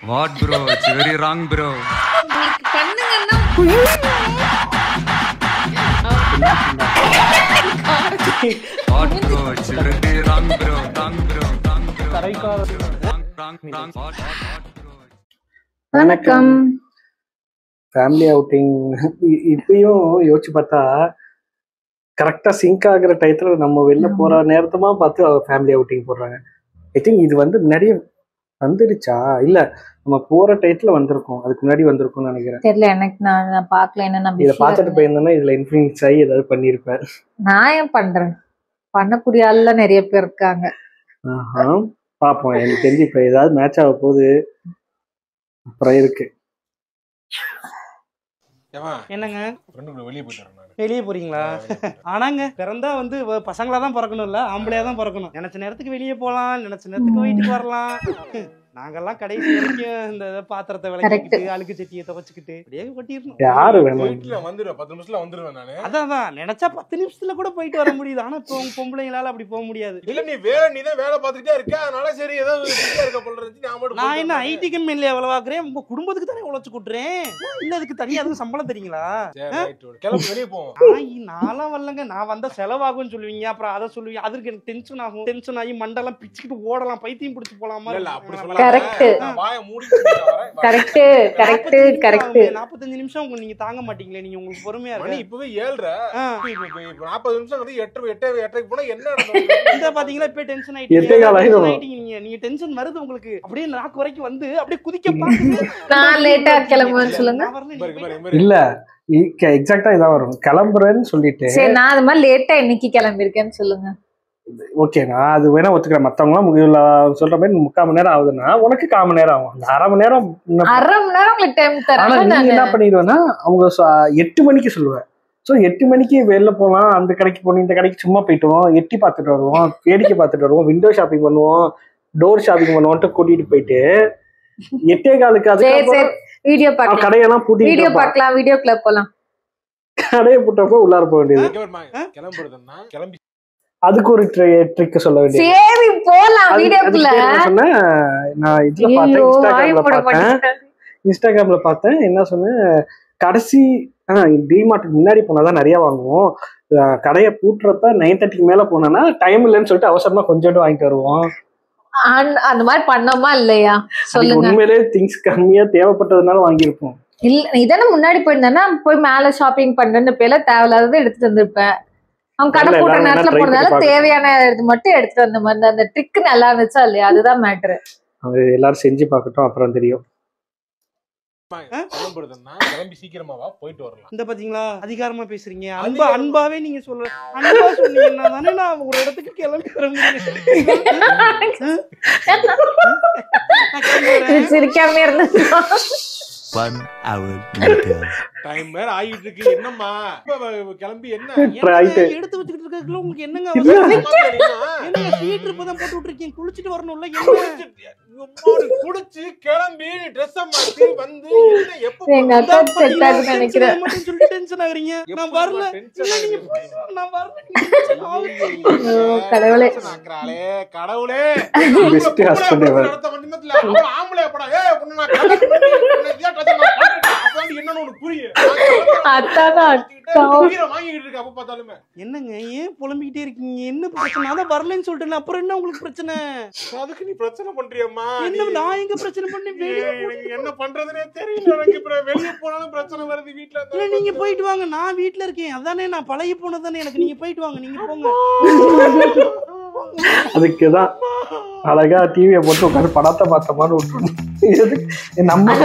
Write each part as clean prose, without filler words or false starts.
What bro? It's very wrong bro. உங்களுக்கு பண்ணுங்கன்னா What bro? It's very wrong bro. Wrong bro. Wrong bro. Wrong. What bro? வணக்கம். Family outing இப்பயும் யோசிச்சு பார்த்தா கரெக்டாக சிங்க் ஆகிற டயத்தில் நம்ம வெளில போகிற நேரத்தமா பார்த்து ஃபேமிலி அவுட்டிங் போடுறாங்க. ஐ திங்க் இது வந்து முன்னாடியே வந்துடுச்சா இல்லை நம்ம போகிற டயத்தில் வந்திருக்கோம், அதுக்கு முன்னாடி வந்திருக்கும்னு நினைக்கிறேன். தெரியல எனக்கு. நான் பார்க்கல. என்ன நான் இதை பார்த்துட்டு போயிருந்தேன்னா இதில் இன்ஃப்ளூயன்ஸ் ஆகி ஏதாவது பண்ணியிருப்பேன். நான் ஏன் பண்றேன்? பண்ணக்கூடிய ஆள்லாம் நிறைய பேர் இருக்காங்க. பார்ப்போம். எனக்கு தெரிஞ்சு இப்போ ஏதாவது மேட்ச் ஆக போகுது. அப்புறம் இருக்கு. என்னங்க வெளியே போயிட்டு வெளியே போறீங்களா? ஆனாங்க பிறந்தா வந்து பசங்களா தான் பிறக்கணும், இல்ல ஆம்பளையா தான் பிறக்கணும். நினைச்ச நேரத்துக்கு வெளியே போலாம், நினைச்ச நேரத்துக்கு வீட்டுக்கு வரலாம். நாங்கெல்லாம் கடைசி வரைக்கும் இந்த பாத்திரத்தை விளக்கிட்டு அழுக்கு சட்டியை துவச்சுக்கிட்டு அப்படியே கொட்டிடணும். யாரு வேணும்? வந்துடுவேன், 10 நிமிஷத்துல வந்துடுவேன் நானு. அதான் நினைச்சா 10 நிமிஷத்துல கூட போயிட்டு வர முடியுது. ஆனா இப்போ பொம்பளைங்களால அப்படி போக முடியாது. இல்ல நீ தான் வேலை பார்த்துட்டே இருக்க, அதனால சரி ஏதோ இருக்க போல நான் என்ன ஐடி கம்பெனில எவ்வளவு ஆக்குறேன்? உங்க குடும்பத்துக்கு தானே உழைச்சு கூட்டுறேன். இல்ல அதுக்கு தனியா அதுக்கு சம்பளம் தெரியுங்களா? கிளம்பி வெளியே போவோம். நான்லாம் வரலங்க. நான் வந்தா செலவாகும்னு சொல்லுவீங்க, அப்புறம் அதை சொல்லுவீங்க. அதுக்கு எனக்கு டென்ஷன் ஆகும். டென்ஷன் ஆகி மண்டெல்லாம் பிச்சுக்கிட்டு ஓடலாம், பைத்தியம் பிடிச்சு போலாமா? அப்படி சொல்ல கரெக்ட் கரெக்ட் கரெக்ட் கரெக்ட். 45 நிமிஷம் நீங்க தாங்க மாட்டீங்களே, நீங்க உங்களுக்கு பொறுமையா இருக்கு. இப்பவே 7:30 40 நிமிஷம் 8:30 போனா என்ன நடக்கும்? பாத்தீங்களா இப்ப டென்ஷன் ஆயிட்டீங்க. நீங்க டென்ஷன் வருது உங்களுக்கு, அப்படியே நாக்கு வரைக்கும் வந்து அப்படியே குதிக்க பாக்குது. நான் லேட்டா கிளம்புவேன்னு சொல்லுங்க. இல்ல எக்ஸாக்டா இதான் வரும். கிளம்புறேன்னு சொல்லிட்டு சரி, நான் அது மாதிரி லேட்டா இன்னைக்கு கிளம்பிருக்கேன்னு சொல்லுங்க. ஓகே, நான் அது வேணா ஒத்துக்கிறேன். மத்தவங்களாம் சொல்ற மாதிரி 3/4 மணி நேரம் ஆகுதுன்னா உனக்கு 1/4 மணி நேரம் ஆகும். அந்த 1/2 மணி நேரம் உங்களுக்கு டைம் தரேன். ஆனா நீ என்ன பண்ணிடுவேன்னா அவங்க 8 மணிக்கு சொல்லுவேன். ஸோ 8 மணிக்கு வெளில போகலாம், அந்த கடைக்கு போகணும், இந்த கடைக்கு சும்மா போயிட்டு வருவோம், எட்டி பார்த்துட்டு வருவோம், வேடிக்கை பார்த்துட்டு வருவோம், விண்டோ ஷாப்பிங் பண்ணுவோம், டோர் ஷாப்பிங் பண்ணுவோன்ட்டு கூட்டிட்டு போயிட்டு 8:15 அதுக்கு வீடியோ பார்க்கலாம், கடையெல்லாம் பூட்டி வீடியோ பார்க்கலாம், வீடியோ கிளப் போலாம். கடையை போட்டப்போ உள்ளார போக வேண்டியது. கிளம்புறதுன்னா கிளம்பி அதுக்கு ஒரு ட்ரிக் சொல்ல வேண்டியது. சரி போலாம் வீடியோக்குள்ள. சொன்னேன் நான் இதுல பார்த்தேன், இன்ஸ்டாகிராம்ல பார்த்தேன். என்ன சொன்னேன், கடைசி டிமார்ட்டுக்கு முன்னாடி போனாதான் நிறைய வாங்குவோம். கடையை பூட்டுறப்ப 9:30 மேல போனோம்னா டைம் இல்லைன்னு சொல்லிட்டு அவசரமா கொஞ்சோண்டு வாங்கிட்டு வருவோம். அந்த மாதிரி பண்ணோமா இல்லையா சொல்லுங்க. உண்மையிலே திங்ஸ் கம்மியா தேவைப்பட்டதுனால வாங்கியிருப்போம். இல்ல இதானே முன்னாடி போயிருந்தேன்னா போய் மேல ஷாப்பிங் பண்றேன்னு பேர்ல தேவையில்லாததை எடுத்துட்டு வந்திருப்பேன். அவங்க கடை போட்ட நேரத்துல போனதால தேவையான இது மட்டும் எடுத்துட்டு வந்த மாதிரி. அந்த ட்ரிக் நல்லா இருந்துச்சா இல்லையா, அதுதான் மேட்ரு. அது எல்லாரும் செஞ்சு பார்க்கட்டும், அப்புறம் தெரியும். கிளம்பி சீக்கிரமாவா போயிட்டு வரலாம். இந்த பாத்தீங்களா அதிகாரமா பேசுறீங்க. அன்பாவே நீங்க சொல்ற அன்பா சொன்னீங்கன்னா தானே நான் ஒரு இடத்துக்கு கிளம்பி வர முடியும். சிரிக்காம இருந்தேன். 1 hour later. டைம் வேற ஆயிட்டு இருக்கு. என்னம்மா கிளம்பி என்ன எடுத்து வச்சுக்கிட்டு இருக்கீங்களா? உங்களுக்கு என்னங்க என்ன ஸ்வீட் இப்பதான் போட்டு விட்டுருக்கீங்க? குளிச்சிட்டு வரணும்ல. குளிச்சு கிளம்பி ட்ரெஸ் மாத்தி வந்து எங்க அக்கா செட் ஆகுது நினைக்கிறேன் மட்டும் சொல்லிட்டு டென்ஷன் ஆகுறீங்க. நான் வரல, நான் வரல. கடவுளே கடவுளே பெஸ்ட் ஹஸ்பண்ட் எவர். ஆம்பளை அப்படா என்னங்க ஏன் புலம்பிக்கிட்டே இருக்கீங்க? என்ன பிரச்சனை? அதான் வரலன்னு சொல்லிட்டேன். அப்புறம் என்ன உங்களுக்கு பிரச்சனை? அதுக்கு நீ பிரச்சனை பண்றியம்மா? என்ன நான் எங்க பிரச்சனை பண்ணேன்? என்ன பண்றதுனே தெரியல எனக்கு. வெளியே போனாலும் பிரச்சனை வருது வீட்டுல. இல்ல நீங்க போயிட்டு வாங்க, நான் வீட்டுல இருக்கேன். அதானே நான் பழகி போனதானே எனக்கு. நீங்க போயிட்டு வாங்க, நீங்க போங்க. அதுக்குதான் அழகா டிவியை போட்டு உட்காந்து படத்தை பார்த்த மாதிரி விட்டுருணும். நம்ம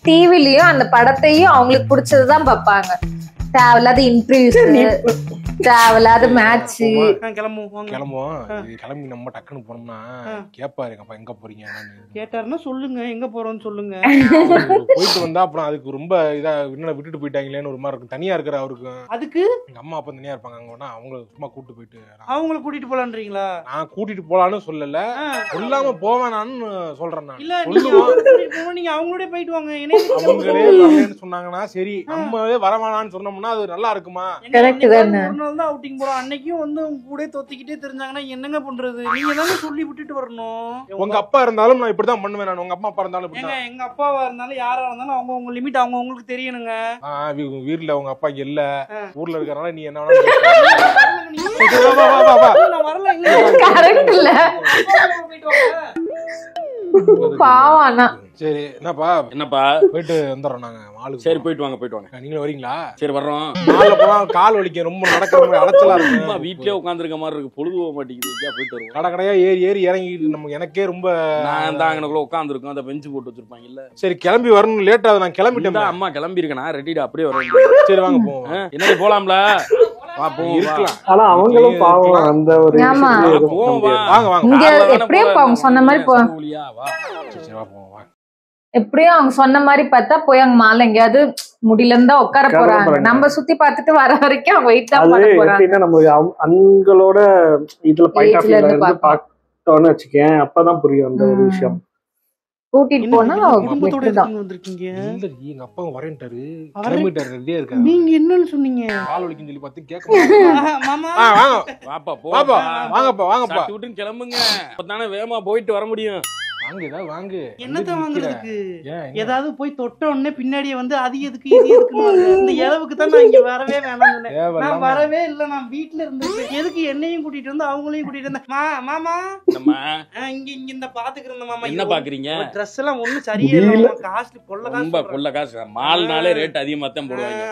டிவிலயும் அந்த படத்தையும் அவங்களுக்கு பிடிச்சதுதான் பார்ப்பாங்க. தேவையில்லாத இன்டர்வியூஸ், தேவையில்லாத மேட்ச். கிளம்பி நம்ம டக்குன்னு போனோம்னா கேப்பாரு எங்க போறீங்க கேட்டாருன்னா சொல்லுங்க எங்க போறோம்னு சொல்லுங்க. போயிட்டு வந்தா அப்புறம் அதுக்கு ரொம்ப இதா என்ன விட்டுட்டு போயிட்டாங்களேன்னு ஒரு மாதிரி இருக்கும். தனியா இருக்கிற அவருக்கு. அதுக்கு எங்க அம்மா அப்பா தனியா இருப்பாங்க. அங்க அவங்கள சும்மா கூட்டு போயிட்டு அவங்கள கூட்டிட்டு போலான்றீங்களா? நான் கூட்டிட்டு போலான்னு சொல்லல, சொல்லாம போவேனான்னு சொல்றேன். நான் இல்ல நீங்க அவங்களோட போயிட்டு வாங்க. அவங்களே சொன்னாங்கன்னா சரி, நம்மளே வரவானான்னு சொன்னோம்னா அது நல்லா இருக்குமா? நாள் தான் அவுட்டிங் போறோம். அன்னைக்கும் வந்து உங்க கூட தொத்திக்கிட்டே தெரிஞ்சாங்கன்னா என்னங்க பண்றது? நீங்க தானே சொல்லி விட்டுட்டு வரணும். உங்க அப்பா இருந்தாலும் நான் இப்படிதான் பண்ணுவேன். நான் உங்க அம்மா அப்பா இருந்தாலும் ஏங்க எங்க அப்பாவா இருந்தாலும் யாரா இருந்தாலும் அவங்க உங்க லிமிட் அவங்க உங்களுக்கு தெரியணுங்க. வீட்டுல உங்க அப்பா இல்ல, ஊர்ல இருக்கறனால நீ என்ன வேணாலும் நான் வரல. கரெக்ட் இல்ல பாவானா. சரி என்னப்பா போயிட்டு வந்துடுறோம் நாங்க மாலுக்கு. சரி போயிட்டு வாங்க. நீங்களும் வரீங்களா? சரி வர்றோம். மால்ல போனா கால் வலிக்க ரொம்ப நடக்கிற மாதிரி அலைச்சலா இருக்கு. வீட்லயே உட்காந்துருக்க மாதிரி இருக்கு, பொழுது போக மாட்டேங்குது. போயிட்டு வருவோம். கடை கடையா ஏறி இறங்கிட்டு நமக்கு எனக்கே ரொம்ப நான் தான் அங்கனக்குள்ள உட்காந்துருக்கோம். அந்த பெஞ்சு போட்டு வச்சிருப்பாங்க இல்ல. சரி கிளம்பி வரணும், லேட் ஆகுது. நான் கிளம்பிட்டேன். அம்மா கிளம்பி இருக்கேன், ரெடிடா அப்படியே வரேன். சரி வாங்க போவோம். என்னடி போலாம்ல? இருக்கலாம். ஆனா அவங்களும் பாவம் அந்த ஒரு ஆமா. வாங்க இங்க எப்படியும் அவங்க சொன்ன மாதிரி எப்படியும் அவங்க சொன்ன மாதிரி பார்த்தா போய் அவங்க மாலை எங்கேயாவது முடியல இருந்தா உட்கார போறாங்க. நம்ம சுத்தி பார்த்துட்டு வர வரைக்கும் அவங்க வெயிட் தான் பண்ண போறாங்க. நம்ம அவங்களோட இதுல பாயிண்ட் ஆஃப் வியூல இருந்து பார்த்தோம்னு வச்சுக்கேன், அப்பதான் புரியும் அந்த ஒரு விஷயம். கூட்டிட்டு போனா குடும்பத்தோட வந்திருக்கீங்க. எங்க அப்பா வரேன்ட்டாரு, கிளம்பிட்டாரு, ரெடியா இருக்காரு. நீங்க என்னன்னு சொன்னீங்க? கால் வலிக்குன்னு சொல்லி பார்த்து கேட்க மாமா வாப்பா வாங்கப்பா விட்டுன்னு கிளம்புங்க. அப்பதானே வேகமா போயிட்டு வர முடியும். வாங்க என்னத்த வாங்குறதுக்கு? ஏதாவது போய் தொட்ட உடனே பின்னாடியே வந்து அது எதுக்கு இது எதுக்கு இந்த இளவுக்கு தான் நான் இங்க வரவே வேணாம்னு சொன்னேன். நான் வரவே இல்ல, நான் வீட்டுல இருந்தேன். எதுக்கு என்னையும் கூட்டிட்டு வந்து அவங்களையும் கூட்டிட்டு வந்தேன். மாமா இங்க இந்த பாத்துக்கிறேன் மாமா. என்ன பாக்குறீங்க? ட்ரெஸ் எல்லாம் ஒண்ணும் சரியே இல்ல, காஸ்ட்லி கொள்ள காசு. மால்னாலே ரேட் அதிகமா தான் போடுவாங்க.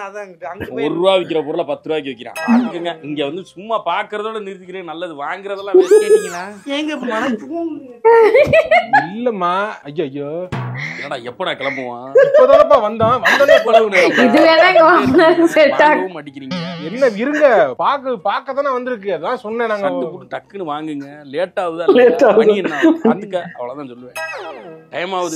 ₹1 விக்கிற பொருளை ₹10 விக்கிறாங்க. இங்க வந்து சும்மா பாக்குறதோட நிறுத்திக்கிறேன். நல்லது வாங்குறதெல்லாம் கேட்டீங்களா? ஏங்க இல்லம்மா. ஐயோ என்னடா எப்படா கிளம்புவான்? இப்பதானப்பா வந்தோடனே மாட்டிக்கிறீங்க. என்ன இருங்க, பாக்க தானே வந்திருக்கு. அதான் சொன்னேன். நாங்க டக்குன்னு வாங்குங்க. லேட் ஆகுதா மணி என்ன அதுக்கு அவ்வளவுதான் சொல்லுவேன். டைம் ஆகுது.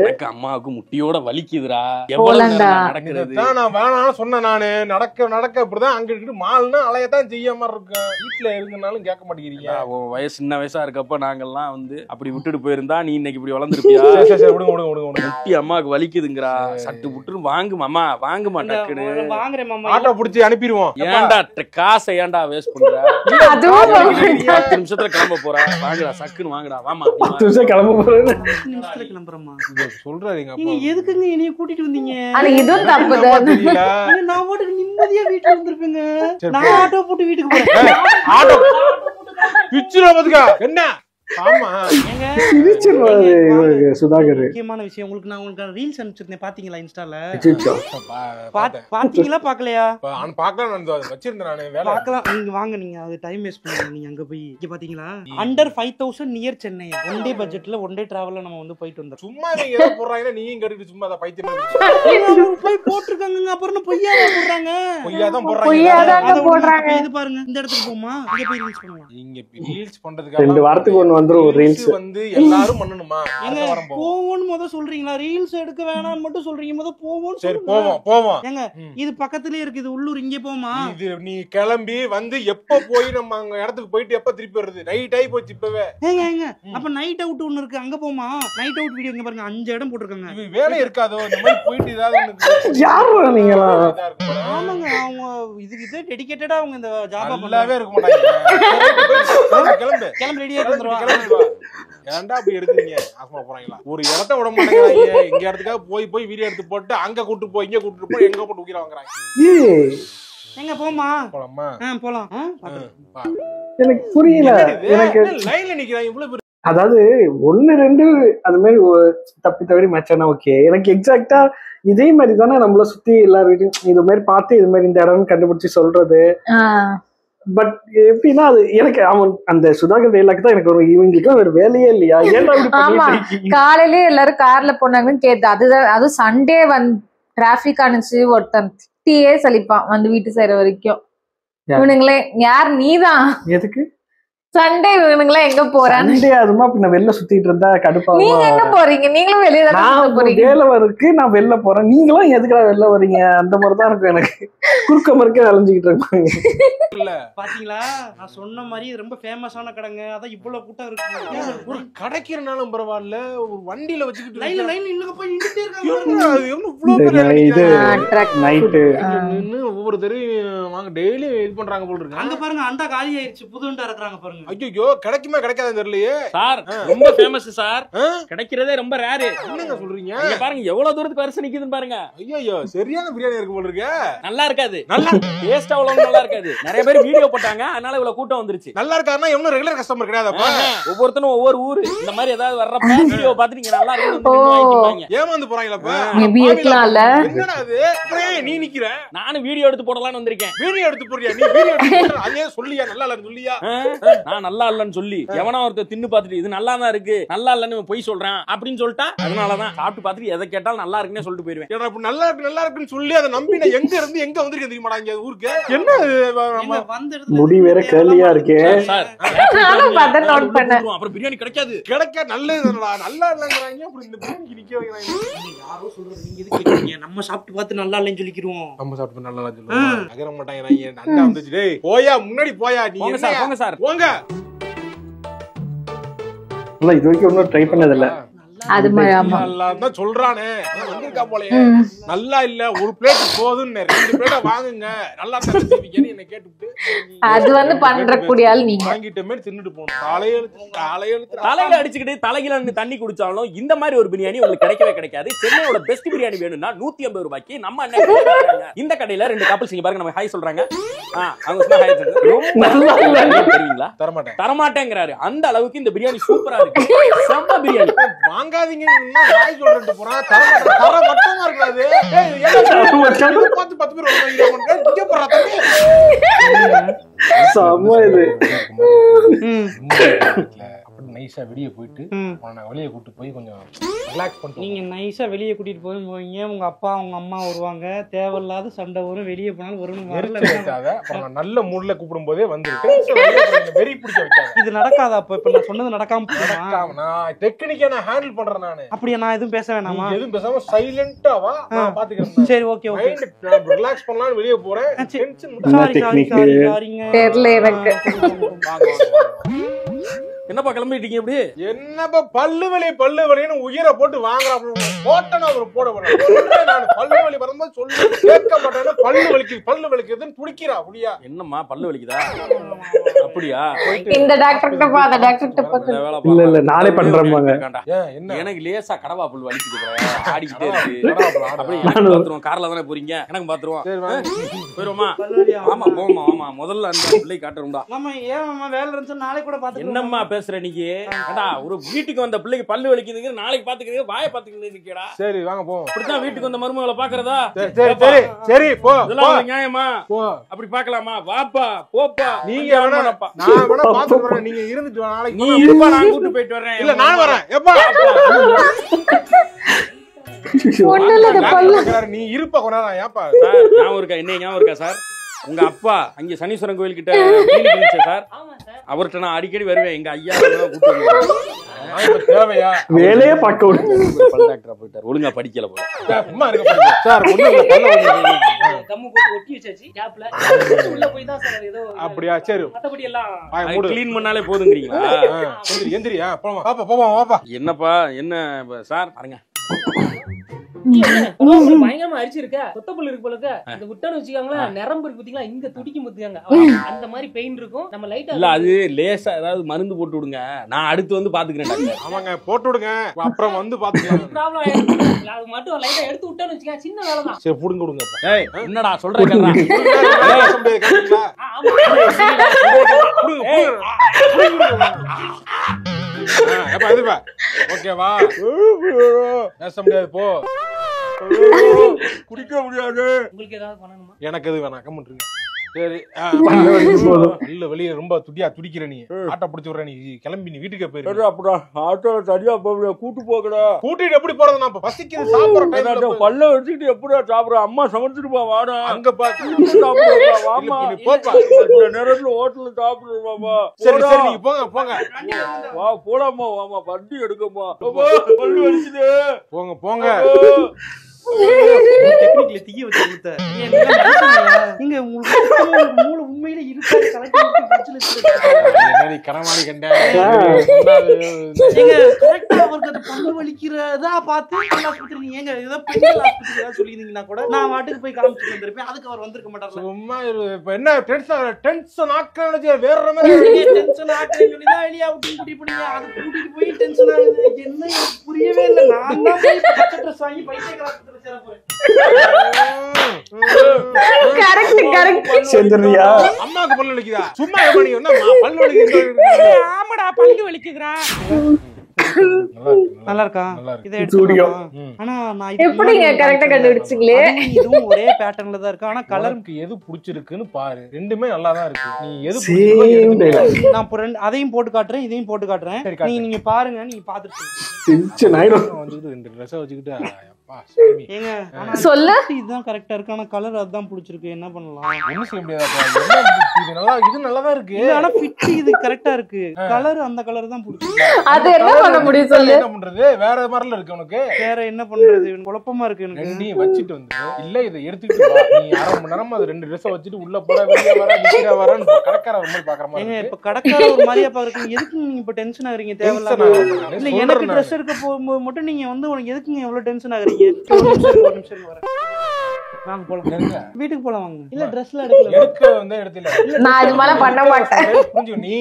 எனக்கு அம்மாவுக்கு முட்டியோட வலிக்குதுடா. எவ்வளவு நடக்கிறது? நான் வேணாம் சொன்னேன். நானு நடக்க இப்படிதான் அங்க இருக்கு. மால்னா அலையத்தான் செய்ய மாதிரி இருக்கும். வீட்டுல இருந்தனாலும் கேட்க மாட்டேங்கிறீங்க. வயசு சின்ன வயசா இருக்கப்ப நாங்கெல்லாம் வந்து அப்படி விட்டுட்டு போயிருந்தா நீ இன்னைக்கு இப்படி வளர்ந்துருப்பியா? முட்டி அம்மாவுக்கு வலிக்குதுங்கிறா. சட்டு புட்டு வாங்குமாமா, வாங்குமா டக்குன்னு வாங்குறேன் மாமா. ஆட்டோ புடிச்சு அனுப்பிடுவோம். ஏன்டா காசை ஏன்டா வேஸ்ட் பண்ற? 10 நிமிஷத்துல கிளம்ப போறா. வாங்குடா சக்குன்னு வாங்குடா. வாமா 10 நிமிஷம் கிளம்ப போறேன். 10 நிமிஷத்துல கிளம்புறமா சொல்றாரு எங்க அப்பா. நீங்க எதுக்குங்க என்னைய கூட்டிட்டு வந்தீங்க? ஆனா இதுவும் தப்புதான். நான் பாட்டுக்கு நிம்மதியா வீட்டுல இருந்திருப்பேங்க. நான் ஆட்டோ போட்டு வீட்டுக்கு போறேன். ஆட்டோ பிச்சுரா பாத்துக்க. என்ன சுதாகர் முக்கியமான விஷயம் உங்களுக்கு நான் உங்களுக்கு ரீல்ஸ் அனுப்பிச்சிருந்தேன், பாத்தீங்களா? இன்ஸ்டால பாத்தீங்களா பாக்கலையா? பாக்கலாம். நீங்க வாங்க, நீங்க அது டைம் வேஸ்ட் பண்ணுங்க. நீங்க அங்க போய் இங்க பாத்தீங்களா? Under 5000 near Chennai. One day பட்ஜெட்ல ஒன் டே டிராவல்ல நம்ம வந்து போயிட்டு வந்தோம். சும்மா நீங்க ஏதோ போறாங்க, நீங்க கட்டிட்டு சும்மா அத பைத்தியம் போய் போட்டுருக்காங்க. அப்புறம் பொய்யா போடுறாங்க. பொய்யாதான் போடுறாங்க. இது பாருங்க, இந்த இடத்துக்கு போமா, இங்க போய் ரீல்ஸ் பண்ணுவோம். நீங்க ரீல்ஸ் பண்றதுக்கு 2 வாரத்துக்கு ஒன்னு வந்துரும் ஒரு ரீல்ஸ். வந்து எல்லாரும் பண்ணணுமா? ஏங்க போவோம்னு முத சொல்றீங்களா? ரீல்ஸ் எடுக்க வேணாம்னு மட்டும் சொல்றீங்க. முத போவோம்னு சரி போவோம். ஏங்க இது பக்கத்துலயே இருக்கு, இது உள்ளூர். இங்க போமா? இது நீ கிளம்பி வந்து எப்ப போய் நம்ம அங்க இடத்துக்கு போயிட்டு எப்ப திருப்பி வருது? நைட் ஆயி போச்சு இப்பவே. ஏங்க அப்ப நைட் அவுட் ஒன்னு இருக்கு, அங்க போமா? நைட் அவுட் வீடியோ இங்க பாருங்க, 5 இடம் போட்டுருக்காங்க. இது வேலை இருக்காதோ? இந்த மாதிரி போயிட்டு ஏதாவது யாரு நீங்களா? ஆமாங்க, அவங்க இதுக்கு இதே டெடிகேட்டடா அவங்க இந்த ஜாபா பண்ணவே இருக்க மாட்டாங்க. கிளம்பு ரெடியா வந்துருவா. ஏன்டா அப்படி எடுக்குறீங்க? ஆசமா போறாங்களா? ஒரு இடத்த விட மாட்டேங்கிறாங்க. எங்க இடத்துக்காக போய் வீடியோ எடுத்து போட்டு அங்க கூட்டு போய் இங்க கூட்டு போய் எங்க போட்டு உயிரை வாங்குறாங்க. எங்க போமா? போலாமா? போலாம். எனக்கு புரியல. எனக்கு லைன்ல நிக்கிறாங்க இவ்வளவு பேர். அதாவது 1 2 அது மாதிரி தப்பி தவறி மச்சானா ஓகே. எனக்கு எக்ஸாக்டா இதே மாதிரி தானே நம்மள சுத்தி எல்லாரும் வீட்டையும் இது மாதிரி பார்த்து இது மாதிரி இந்த இடம் கண்டுபிடிச்சு சொல்றது. பட் எப்படின்னா அது எனக்கு அவன் அந்த சுதாகர் டைலாக் தான் எனக்கு இவங்களுக்கு வேற வேலையே இல்லையா? காலையிலே எல்லாரும் கார்ல போனாங்கன்னு கேட்டு அதுவும் சண்டே வந்து டிராபிக் ஆனிச்சு. ஒருத்தன் திட்டியே சலிப்பான் வந்து வீட்டு சேர வரைக்கும். இவனுங்களே யார்? நீதான். எதுக்கு சண்டே இவனுங்களா எங்க போறான்னு சண்டே அதுமா பின்ன வெளில சுத்திட்டு இருந்தா கடுப்பாவா? நீங்க எங்க போறீங்க? நீங்களும் வெளியே தான் நான் போறீங்க. வேலை இருக்கு, நான் வெளில போறேன், நீங்களும் எதுக்குடா வெளில வரீங்க? அந்த மாதிரிதான் இருக்கும் எனக்கு. குறுக்க மறுக்க அலைஞ்சுக்கிட்டு இருப்பாங்க. பாத்தீங்களா, நான் சொன்ன மாதிரி ரொம்ப ஃபேமஸான கடைங்க, அதான் இவ்வளவு கூட்டம் இருக்கு. ஒரு கடைக்கிறனாலும் பரவாயில்ல, ஒரு வண்டியில வச்சுக்கிட்டு லைன்ல இன்னும் போய் நின்னுட்டே இருக்காங்க. இது நைட்டு நின்னு ஒவ்வொரு தெருவும் வாங்க டெய்லி இது பண்றாங்க போல இருக்கு. அங்க பாருங்க, அண்டா காலி ஆயிருச்சு, புது அண்டா இருக்கிறாங்க பாருங்க. ஐயோ, கிடைக்குமா கிடைக்காதுன்னு தெரியலையே சார். ரொம்ப ஃபேமஸ் சார், கிடைக்கிறதே ரொம்ப ரேரு. என்னங்க சொல்றீங்க? இங்க பாருங்க எவ்வளவு தூரத்துக்கு வரிசை நிக்குதுன்னு பாருங்க. ஐயோ, சரியான பிரியாணி இருக்கு போல இருக்கு. நல்லா இருக்காது, நல்லா டேஸ்ட் அவ்வளவு நல்லா இருக்காது. நிறைய பேர் வீடியோ போட்டாங்க, அதனால இவ்வளவு கூட்டம் வந்துருச்சு. நல்லா இருக்காருன்னா எவ்வளவு ரெகுலர் கஸ்டமர் கிடையாதுப்பா. ஒவ்வொருத்தனும் ஒவ்வொரு ஊரு இந்த மாதிரி ஏதாவது வர்றப்ப வீடியோ பார்த்து நீங்க நல்லா இருக்கு ஏமாந்து போறாங்களப்பா. மேபி இருக்கலாம்ல. என்னடா அது நீ நிக்கிற? நானும் வீடியோ எடுத்து போடலாம்னு வந்திருக்கேன். வீடியோ எடுத்து போறியா? நீ வீடியோ எடுத்து அதே சொல்லியா நல்லா இல்லன்னு சொல்லியா? நான் நல்லா இல்லன்னு சொல்லி எவனா ஒருத்தர் தின்னு பார்த்துட்டு இது நல்லா தான் இருக்கு, நல்லா இல்லன்னு பொய் சொல்றேன் அப்படின்னு சொல்லிட்டா, அதனாலதான் சாப்பிட்டு பார்த்துட்டு எதை கேட்டாலும் நல்லா இருக்குன்னு சொல்லிட்டு போயிருவேன். ஏன்னா இப்ப நல்லா இருக்குன்னு சொல்லி அதை நம்பி நான் எங்க இருந்து எங்க வந்திருக்கேன் தெரியுமாடா இங்க ஊருக்கு? என்ன முடி வேற கேலியா இருக்கே. அப்புறம் பிரியாணி கிடைக்காது. கிடைக்க நல்லது நல்லா இல்லங்கிறாங்க. அப்புறம் இந்த பிரியாணிக்கு நிக்க வைக்கிறாங்க. யாரோ சொல்றது நீங்க எதுக்கு கேக்குறீங்க? நம்ம சாப்பிட்டு பார்த்து நல்லா இல்லைன்னு சொல்லிக்கிறோம். நம்ம சாப்பிட்டு நல்லா இல்ல சொல்லுவாங்க. நகர மாட்டாங்க. அண்ணா வந்துச்சு, டேய் போயா முன்னாடி போயா. நீ போங்க சார், போங்க சார், போங்க. இல்ல இது வரைக்கும் ஒன்னும் ட்ரை பண்ணது இல்ல. அது மாதிரி ஆமா தான் சொல்றானே வந்திருக்கா போலயே. நல்லா இல்ல, ஒரு பிளேட் போதுன்னு 2 பிளேட்ட வாங்குங்க, நல்லா தருவீங்கன்னு என்ன கேட்டுட்டு அது வந்து பண்றக்கூடிய ஆள் நீங்க. வாங்கிட்ட மாதிரி தின்னுட்டு போகணும். தலையில அடிச்சுக்கிட்டு தலையில தண்ணி குடிச்சாலும் இந்த மாதிரி ஒரு பிரியாணி உங்களுக்கு கிடைக்கவே கிடைக்காது. சென்னையோட பெஸ்ட் பிரியாணி வேணும்னா 150 ரூபாய்க்கு நம்ம அண்ணன் இந்த கடையில 2 கப்பல்ஸ் இங்க பாருங்க, நம்ம ஹாய் சொல்றாங்க. அவங்க சொன்னா ஹாய் சொல்றாங்க. தருவீங்களா? தரமாட்டேங்கிறாரு. அந்த அளவுக்கு இந்த பிரியாணி சூப்பரா இருக்கு. செம்ம பிரியாணி. வாங்காதீங்க ஹாய் சொல்றேன்னு போறான். தர மட்டுமா இருக்காது. பார்த்து 10 பேர் வருவாங்க. இங்க போறா தம்பி. செம்ம இது. நைஸா வெளியே போயிட்டு வெளியே கூட்டு போய் கொஞ்சம் ரிலாக்ஸ் பண்ணிட்டு நீங்க நைஸா வெளியே கூட்டிட்டு போவீங்க. உங்க அப்பா உங்க அம்மா வருவாங்க, தேவையில்லாத சண்டை வரும், வெளியே போனாலும் வரும். நல்ல மூட்ல கூப்பிடும் போதே வந்து வெறி பிடிக்க வைக்காது. இது நடக்காதா? இப்ப நான் சொன்னது நடக்காம நான் டெக்னிக்கா நான் ஹேண்டில் பண்றேன். நானு அப்படியே நான் எதுவும் பேச வேணாமா? எதுவும் பேசாம சைலண்டா வா, நான் பாத்துக்கிறேன். சரி, ஓகே ஓகே. ரிலாக்ஸ் பண்ணலாம்னு வெளியே போறேன். தெரியல எனக்கு. என்னப்பா கிளம்பிட்டீங்க? எப்படி என்னப்பா பல்லு வலின்னு உயிரை போட்டு வாங்குறான். போட்டனா ஒரு போட நான் பல்லு வலி வரும்போது சொல்லி கேட்க மாட்டேன்னா பல்லு வலிக்குதுன்னு துடிக்கிறா. அப்படியா? என்னம்மா பல்லு வலிக்குதா? அப்படியா? இந்த டாக்டர் கிட்ட போ, அந்த டாக்டர் கிட்ட போ. இல்ல இல்ல நானே பண்றேன்பாங்க. எனக்கு லேசா கடவா புல் வலிக்குது, ஆடிக்கிட்டே இருக்கு. அப்படியே கார்ல தானே போறீங்க, எனக்கு பாத்துருவோம். போயிருவோமா? ஆமா போமா. ஆமா முதல்ல அந்த பிள்ளை காட்டுறோம்டா. நம்ம ஏன் வேலை இருந்துச்சு நாளை கூட பாத்து. என்னம்மா பேசுற நீங்க? ஒரு வீட்டுக்கு வந்த பிள்ளைக்கு பல்லு வலிக்குதுங்க, நாளைக்கு பாத்துக்கிறீங்க, வாயை பாத்துக்கிறீங்க. சரி வாங்க போ. இப்படிதான் வீட்டுக்கு வந்த மருமகளை பாக்குறதா? சரி போ. நியாயமா? அப்படி பாக்கலாமா? வாப்பா போப்பா. நீங்க வேணாப்பா, நான் வேணா பாத்துக்கிறேன். நீங்க இருந்துட்டு நாளைக்கு நீ இருப்பா, நான் கூட்டு போயிட்டு வரேன். இல்ல நான் வரேன். எப்பா நீ இருப்பா கொண்டா. ஏப்பா சார் ஞாபகம் இருக்கா? என்ன ஞாபகம் இருக்கா சார்? உங்க அப்பா அங்க சனீஸ்வரன் கோயில் கிட்ட சார், அவர்கிட்ட நான் அடிக்கடி வருவேன். எங்க ஐயா தேவையா வேலையே பார்க்க டாக்டரா போயிட்டாரு, ஒழுங்கா படிக்கல போல. சார் அப்படியா? சரி கிளீன் பண்ணாலே போதுங்கிறீங்களா? எந்திரியா போவா. என்னப்பா என்ன சார் பாருங்க, பயங்கரமா அரிச்சிருக்க கொத்தப்புள்ள இருக்கு போல இத விட்டான்னு வச்சுக்காங்களேன், நரம்பு இருக்கு பாத்தீங்களா, இங்க துடிக்க முத்துக்காங்க, அந்த மாதிரி பெயின் இருக்கும். நம்ம லைட்டா இல்ல அது லேசா ஏதாவது மருந்து போட்டு விடுங்க, நான் அடுத்து வந்து பாத்துக்கிறேன் டாக்டர். ஆமாங்க போட்டு விடுங்க, அப்புறம் வந்து பாத்துக்கலாம். ப்ராப்ளம் ஆயிடும், அது மட்டும் லைட்டா எடுத்து விட்டான்னு வச்சுக்க, சின்ன வேலை தான். சரி புடுங்க விடுங்க. ஏய் என்னடா சொல்றேன் ஓகேவா? பேச முடியாது போ. குடிக்க முடியாது. உங்களுக்கு ஏதாவது பண்ணணுமா? எனக்கு எது வேணாம், கம்முன்றுங்க. சரி பல்லு வலிக்கு போதும். இல்ல வெளியே ரொம்ப துடிக்கிற நீ ஆட்டோ பிடிச்சு விடுற நீ கிளம்பி நீ வீட்டுக்கே போயிரு அப்புறம் ஆட்டோல தனியா போக கூட்டு போகடா. கூட்டிட்டு எப்படி போறது நான் பசிக்குது சாப்பிடுற டைம்ல பல்ல வச்சுக்கிட்டு எப்படா சாப்பிடுற அம்மா சமைச்சிட்டு போ வாடா அங்க பாத்து வாமா போப்பா நேரத்துல ஹோட்டல்ல சாப்பிடுவாமா. சரி சரி நீங்க போங்க வா போடாமா வாமா வண்டி எடுக்கமா பல்லு வலிக்குது போங்க டெக்னிக்ல தீய வச்சு கொடுத்த நீங்க உங்களுக்கு மூளை உண்மையில இருக்காது என்னடி கரமாடி கண்டேன் ஏங்க கரெக்ட்டா அவருக்கு அந்த பல்லு வலிக்கிறதா பார்த்து ஆஸ்பத்திரி ஏங்க ஏதோ பெண்கள் ஆஸ்பத்திரி ஏதாவது சொல்லியிருந்தீங்கன்னா கூட நான் வாட்டுக்கு போய் காமிச்சிட்டு வந்திருப்பேன். அதுக்கு அவர் வந்திருக்க மாட்டாரு. சும்மா இப்ப என்ன டென்ஷன் ஆக்கறது வேற மாதிரி டென்ஷன் ஆக்குறேன்னு சொல்லி தான் வெளியே அவுட்டிங் கூட்டிட்டு போனீங்க. அது கூட்டிட்டு போய் டென்ஷன் ஆகுது. என்ன எனக்கு புரியவே இல்லை. நான் தான் போய் பச்சை ட்ரெஸ் வாங்கி பைத்தியக்கார ஆஸ்பத்திரி சேர போறேன். செந்துறியா அம்மாக்கு பல்லு வலிக்குதா? சும்மா எப்படி பல்லு வலிக்குது? ஆமாடா பல்லு வலிக்குதுடா. நல்லா இருக்கா? இதை ஆனா நான் எப்படிங்க கரெக்டா கண்டுபிடிச்சீங்களே? இதுவும் ஒரே பேட்டர்ன்ல தான் இருக்கு. ஆனா கலருக்கு எது பிடிச்சிருக்குன்னு பாரு. ரெண்டுமே நல்லா தான் இருக்கு. நீ எது நான் அதையும் போட்டு காட்டுறேன், இதையும் போட்டு காட்டுறேன். நீங்க பாருங்க. நீங்க பாத்துட்டு ரெண்டு ட்ரெஸ் வச்சுக்கிட்டு ஏங்க சொல்லு. இதுதான் கரெக்டா இருக்கு. ஆனா கலர் அதுதான் பிடிச்சிருக்கு. என்ன பண்ணலாம்? ஒண்ணும் செய்ய முடியாதா? இது நல்லா தான் இருக்கு. ஆனா ஃபிட் இது கரெக்டா இருக்கு. கலர் அந்த கலர் தான் பிடிச்சிருக்கு. அது என்ன பண்ண முடியும் சொல்லு? என்ன பண்றது? வேற மாதிரில இருக்கு உனக்கு. வேற என்ன பண்றது? குழப்பமா இருக்கு எனக்கு. ரெண்டையும் வச்சிட்டு வந்து இல்ல இதை எடுத்துக்கிட்டு வா. நீ அரை மணி நேரமா அது ரெண்டு ட்ரெஸ் வச்சுட்டு உள்ள போற வெளிய வர நிக்கிற வரன்னு கடைக்கார ஒரு மாதிரி பாக்குற மாதிரி. ஏங்க இப்ப கடைக்கார ஒரு மாதிரியா பாக்குறீங்க. எதுக்கு நீங்க இப்ப டென்ஷன் ஆகுறீங்க? தேவையில்லாம இல்ல எனக்கு ட்ரெஸ் எடுக்க போகும்போது மட்டும் நீங்க வந்து உனக்கு எதுக்குங்க எவ்வளவு டென்ஷன் ஆகுறீங்க? ஒரு நிமிஷம் வரேன். வாங்க போலாம். வீட்டுக்கு போலாம் வாங்க. இல்ல ட்ரெஸ்ல எடுக்க வந்து எடுத்துல நான் இது மாதிரி பண்ண மாட்டேன். புரிஞ்சு நீ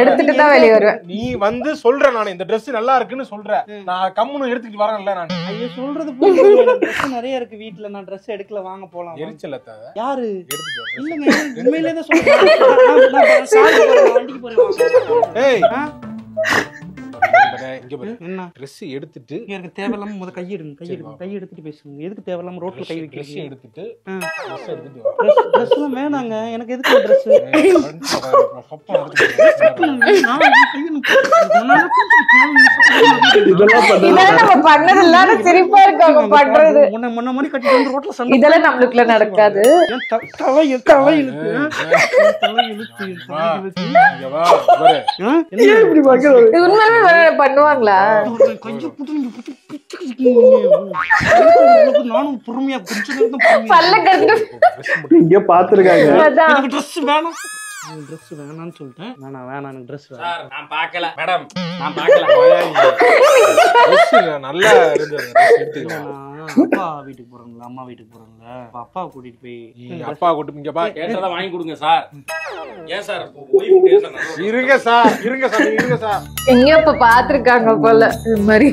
எடுத்துட்டு தான் வெளிய வருவேன். நீ வந்து சொல்ற நான் இந்த Dress நல்லா இருக்குன்னு சொல்ற. நான் கம்முன்னு எடுத்துட்டு வரேன்ல நான். ஐயோ சொல்றது புரியுது. Dress நிறைய இருக்கு வீட்ல. நான் Dress எடுக்கல வாங்க போலாம். எரிச்சல தா. யாரு? இல்லங்க உண்மையிலேயே தான் சொல்றேன். நான் சாரி போறேன். வண்டிக்கு போறேன் வாங்க. ஏய் இங்க பாரு. என்ன Dress எடுத்துட்டு எனக்கு தேவையில்லாம முத கை எடுங்க. கை எடுத்துட்டு பேசுங்க. எதுக்கு தேவையில்லாம ரோட்ல கை வைக்கிறீங்க? Dress எடுத்துட்டு Dress எல்லாம் வேணாங்க. எனக்கு எதுக்கு Dress? இதெல்லாம் நம்ம பண்ணது இல்ல. சிரிப்பா இருக்கு அவங்க பண்றது. முன்ன மணி கட்டி வந்து ரோட்ல சண்டை. இதெல்லாம் நம்மளுக்குள்ள நடக்காது. தலை இழுத்து இங்க வா பாரு. இப்படி பாக்குறது இது உண்மையாலுமே பண்ணுவாங்களா? நானும் பொறுமையா பல்ல கடிச்சிட்டு இங்க பாத்துருக்காங்க. அதான். எனக்கு Dress வேணாம். Dress வேணாம்னு சொல்லிட்டேன். வேணாம் எனக்கு Dress வேணாம். சார் நான் பார்க்கல மேடம். நான் பார்க்கல. Dress நல்லா இருந்தது. எடுத்துக்கலாம். அப்பா வீட்டுக்கு போறோம்ல, அம்மா வீட்டுக்கு போறோம்ல. அப்பா கூட்டிட்டு போய் அப்பா கூட்டி இங்க பா. கேட்டதா வாங்கி கொடுங்க சார். ஏன் சார் ஓய்வு பேசணும்? இருங்க சார். எங்கயோ இப்ப பாத்துருக்காங்க போல இது மாதிரி.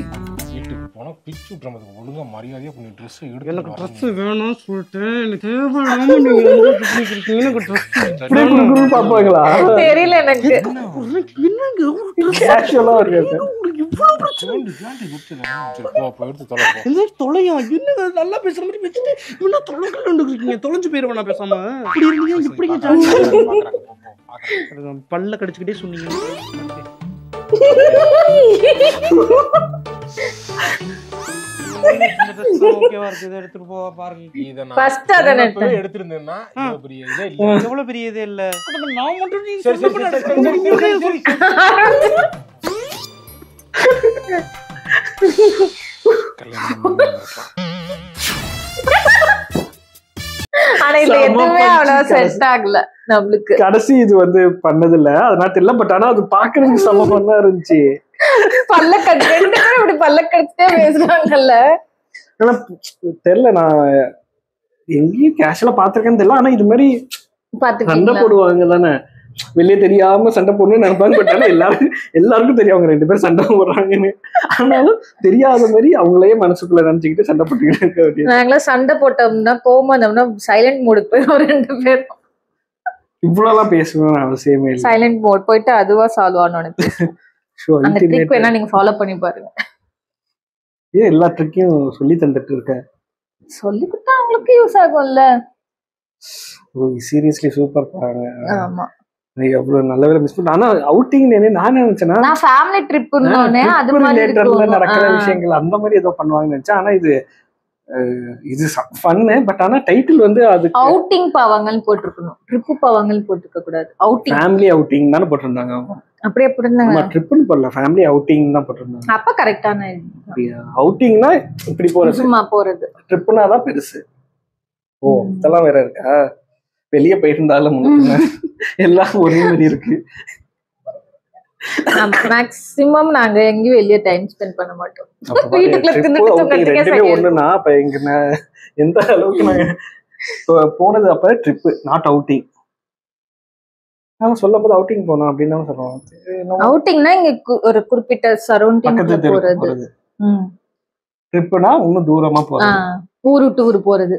வீட்டுக்கு போனா பிச்சு விட்டுறதுக்கு ஒழுங்கா மரியாதையா கொஞ்சம் Dress எடுத்து. எனக்கு Dress வேணும்னு சொல்லிட்டேன். எனக்கு தேவையில்லாம நீங்க வந்து இருக்கீங்க. எனக்கு Dress பாப்பாங்களா? தெரியல எனக்கு. என்னங்க கேஷுவலா இருக்கு. தொலையா என்ன நல்லா பேசுற மாதிரி வச்சுட்டு இன்னும் தொலைக்கல தொலைஞ்சு போயிருவேன். நான் பேசாம இப்படி இருந்தீங்க இப்படிங்க பல்ல கடிச்சுக்கிட்டே சொன்னீங்க. ஓகேவா இருக்கு. இதை எடுத்துட்டு போவா பாருங்க. ஃபர்ஸ்ட் அத நெட் எடுத்துட்டேன்னா இவ்வளவு பெரிய இதே இல்ல. எவ்வளவு பெரிய இதே இல்ல. நான் மட்டும் நீ சரி. ஆனா இல்ல எதுவுமே அவ்வளவு செட் ஆகல நம்மளுக்கு. கடைசி இது வந்து பண்ணது இல்ல, அதனால தெரியல. பட் ஆனா அது பாக்குறதுக்கு செம பண்ணா இருந்துச்சு. பல்ல கடிச்சு ரெண்டு பேரும் இப்படி பல்ல கடிச்சுட்டே பேசுறாங்கல்ல. ஆனா தெரியல, நான் எங்கேயும் கேஷுவலா பாத்திருக்கேன்னு தெரியல. ஆனா இது மாதிரி சண்டை பாத்துக்கீங்களா? போடுவாங்க தானே, வெளியே தெரியாம சண்டை போடணும்னு நினைப்பாங்க. பட் ஆனா எல்லாருக்கும் தெரியும் அவங்க 2 பேரும் சண்டை போடுறாங்கன்னு. ஆனாலும் தெரியாத மாதிரி அவங்களையே மனசுக்குள்ள நினைச்சுக்கிட்டு சண்டை போட்டுக்கிட்டு இருக்க. நாங்களாம் சண்டை போட்டோம்னா கோவமா இருந்தோம்னா சைலண்ட் மோடுக்கு போயிடும் 2 பேரும். இவ்வளவுலாம் பேசணும்னு அவசியமே இல்லை. சைலண்ட் மோட் போயிட்டு அதுவா சால்வ் ஆகணும். அந்த ட்ரிக் வேணா நீங்க ஃபாலோ பண்ணி பாருங்க. ஏன் எல்லா ட்ரிக்கையும் சொல்லி தந்துட்டு இருக்க? சொல்லி கொடுத்தா அவங்களுக்கு யூஸ் ஆகும்ல. சீரியஸ்லி சூப்பர் பாருங்க. ஆமா எவ்வளவு நல்ல வேலை மிஸ் பண்ண. ஆனா அவுட்டிங் நான் நினைச்சேன்னா நான் ஃபேமிலி ட்ரிப்னோனே அது மாதிரி இருக்கும் நடக்கிற விஷயங்கள் அந்த மாதிரி ஏதோ பண்ணுவாங்கன்னு நினைச்சேன். ஆனா இது ஃபன்னு. பட் ஆனா டைட்டில் வந்து அது அவுட்டிங் பாவாங்கன்னு போட்டிருக்கணும், ட்ரிப்பு பாவாங்கன்னு போட்டுக்க கூடாது. அவுட்டிங் ஃபேமிலி அவுட்டிங் தானே போட்டிருந்தாங்க அவங்க. அப்படியே போட்டிருந்தாங்க. ட்ரிப்புன்னு போடல, ஃபேமிலி அவுட்டிங் தான் போட்டிருந்தாங்க. அப்ப கரெக்டான அவுட்டிங்னா இப்படி போறது, சும்மா போறது. ட்ரிப்புனா தான் பெருசு. ஓ இதெல்லாம் வேற இருக்கா? வெளியே போயிருந்தாலும் எல்லாம் ஒரே மாதிரி இருக்கு. மேக்ஸிமம் நாங்க எங்கேயும் வெளியே டைம் ஸ்பெண்ட் பண்ண மாட்டோம். ஒண்ணுன்னா இப்ப எங்க எந்த அளவுக்கு நாங்க போனது அப்ப ட்ரிப்பு நாட் அவுட்டிங். நாம சொல்லும் போது அவுட்டிங் போனோம் அப்படின்னு தான் சொல்றோம். அவுட்டிங்னா இங்க ஒரு குறிப்பிட்ட சரௌண்டிங் போறது. ட்ரிப்புனா இன்னும் தூரமா போறது, ஊரு விட்டு ஊரு போறது.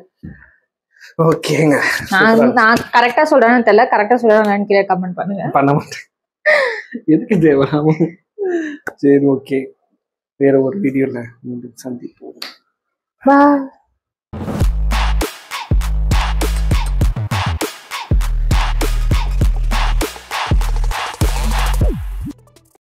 ஓகேங்க. நான் கரெக்டா சொல்றேன்னு தெரியல, கரெக்டா சொல்றேன் கீழே கமெண்ட் பண்ணுங்க. பண்ண மாட்டேன், எதுக்கு தேவையில்லாம. சரி ஓகே, வேற ஒரு வீடியோல சந்திப்போம்.